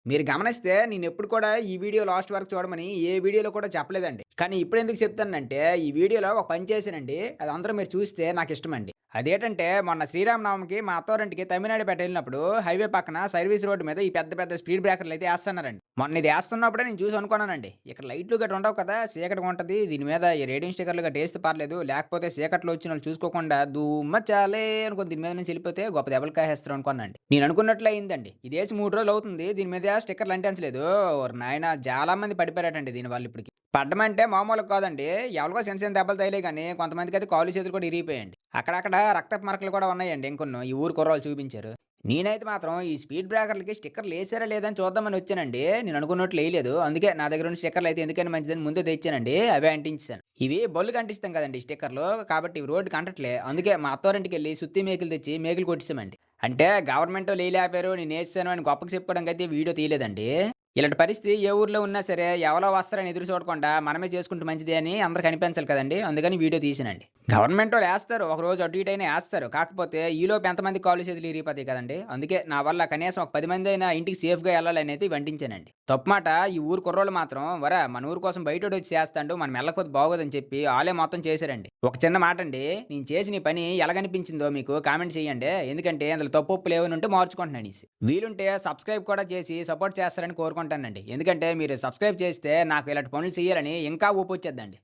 మీరు గమనిస్తే నేనెప్పుడు కూడా ఈ వీడియో లాస్ట్ వరకు చూడమని ఏ వీడియోలో కూడా చెప్పలేదండి. కానీ ఇప్పుడెందుకు చెప్తానంటే, ఈ వీడియోలో ఒక పని చేశానండి. అది అందరూ మీరు చూస్తే నాకిష్టమండి. అదేటంటే మొన్న శ్రీరామనవమికి మా అత్తవారింటికి తమిళనాడుపేట ఎళ్ళినప్పుడు హైవే పక్కన సర్వీస్ రోడ్ మీద ఈ పెద్ద పెద్ద స్పీడ్ బ్రేకర్‌లయితే ఏస్తన్నారండి. మొన్న ఇది ఏస్తున్నప్పుడే నేను చూసి అనుకున్నానండి. ఇక్కడ లైట్లు గట్రా ఉండవు కదా! చీకటిగా ఉంటది. దీని మీద ఈ రేడియం స్టిక్కర్‌లు గట్టా ఏస్తే పర్లేదు. లేకపోతే చీకట్లో వచ్చినోళ్ళు చూసుకోకుండా ధూమ్మచాలే అనుకోని దీని మీద నుంచి ఎళ్ళిపోతే గొప్ప దెబ్బలు కాసేస్తారు అనుకున్నానండి. నేను అనుకున్నట్లే అయిందండి. ఇదేసి 3 రోజులు అవుతుంది. దీని మీద స్టిక్కర్‌లు అంటించలేదు. ఓరి నాయనా! చాలా మంది పడిపోయారటండి దీనివల్ల ఇప్పటికి. పడ్డమంటే మామూలుగా కాదండి. ఎవరికో చిన్న చిన్న దెబ్బలు తగిలాయి గానీ, కొంతమందికైతే కాళ్ళు, చేతులు కూడా ఇరిగిపోయాయండి. అక్కడక్కడ రక్తపు మరకలు కూడా ఉన్నాయండి ఇంకొన్ని. ఈ ఊరు కుర్రోళ్ళు చూపించారు. నేనైతే మాత్రం ఈ స్పీడ్ బ్రేకర్‌లకి స్టిక్కర్‌లేసారా లేదా అని చూద్దామని వచ్చానండి. నేను అనుకున్నట్లు ఎయలేదు. అందుకే నా దగ్గర ఉన్న స్టిక్కర్‌లయితే ఎందుకైనా మంచిదని ముందే తెచ్చానండి. అవే అంటించేసాను. ఇవి బళ్ళుకి అంటిస్తాం కదండీ స్టిక్కర్‌లు. కాబట్టి ఇవి రోడ్డుకి అంటట్లే. అందుకే మా అత్తవారింటికెళ్ళి సుత్తి మేకులు తెచ్చి మేకులు కొట్టేసామండి. అంటే గవర్నమెంటోళ్ళు ఎయలేపారు, నేనేసేసాను అని గొప్పగా చెప్పుకోవడానికైతే వీడియో తీయలేదండి. ఇలాంటి పరిస్థితి ఏ ఊర్లో ఉన్నా సరే, ఎవరో వస్తారని ఎదురు చూడకుండా మనమే చేసుకుంటే మంచిదే అని అందరికి అనిపించాలి కదండీ! అందుకని వీడియో తీసానండి. గవర్నమెంటోళ్ళు ఏస్తారు. ఒకరోజు అటు ఇటు అయినా ఏస్తారు. కాకపోతే ఈలోపు ఎంతమంది కాళ్ళు చేతులు ఇరిగిపోతాయి కదండీ! అందుకే నా వల్ల కనీసం ఒక 10 మందైనా ఇంటికి సేఫ్‌గా ఎళ్ళాలనైతే వండించానండి. తప్పు మాట ఈ ఊరు కుర్రోళ్ళు మాత్రం మన ఊరు కోసం బయటోడొచ్చి చేస్తాండు. మనం ఎళ్ళకపోతే బాగోదని చెప్పి ఆళ్ళే మొత్తం చేశారండి. ఒక చిన్న మాటండి. నేను చేసిన ఈ పని ఎలాగనిపించిందో మీకు కామెంట్ చేయండి. ఎందుకంటే అందులో తప్పు ఒప్పులు ఏమైనా ఉంటే మార్చుకుంటున్నాననేసి. వీలుంటే సబ్స్క్రైబ్ కూడా చేసి సపోర్ట్ చేస్తారని కోరుకుంటానండి. ఎందుకంటే మీరు సబ్స్క్రైబ్ చేస్తే నాకు ఇలాంటి పనులు చేయాలని ఇంకా ఊపొచ్చేద్దండి.